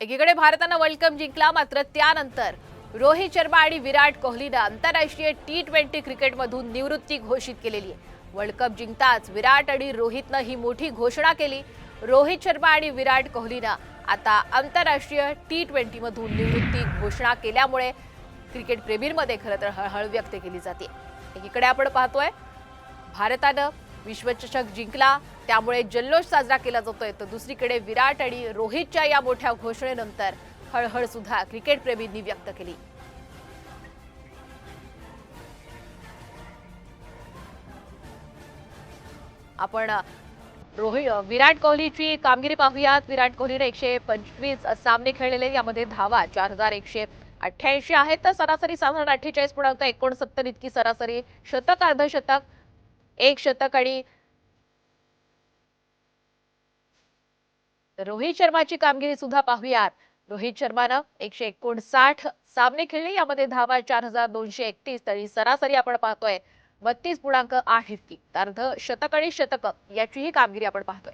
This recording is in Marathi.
एकीकडे भारतानं वर्ल्ड कप जिंकला, मात्र त्यानंतर रोहित शर्मा आणि विराट कोहलीनं आंतरराष्ट्रीय T20 क्रिकेटमधून निवृत्ती घोषित केलेली आहे. वर्ल्ड कप जिंकताच विराट आणि रोहितनं ही मोठी घोषणा केली. रोहित शर्मा आणि विराट कोहलीनं आता आंतरराष्ट्रीय T20 मधून निवृत्ती घोषणा केल्यामुळे क्रिकेट प्रेमींमध्ये खरं तर हळहळ व्यक्त केली जाते. एकीकडे आपण पाहतोय भारतानं विश्वचषक जिंकला, त्यामुळे जल्लोष साजरा केला जातोय, तर दुसरीकडे विराट आणि रोहितच्या या मोठ्या घोषणेनंतर हळहळ सुद्धा क्रिकेट प्रेमींनी व्यक्त केली. आपण विराट कोहलीची कामगिरी पाहूयात. विराट कोहलीने 125 सामने खेळलेले, यामध्ये धावा 4188 आहेत, तर सरासरी साधारण 48.69 इतकी सरासरी. शतक, अर्धशतक, एक शतक आणि रोहित शर्माची कामगिरी सुद्धा पाहूयात. रोहित शर्मानं 159 सामने खेळले, यामध्ये धावा 4231 तरी सरासरी आपण पाहतोय 32.8 इतकी. अर्ध शतक आणि शतक याचीही कामगिरी आपण पाहतोय.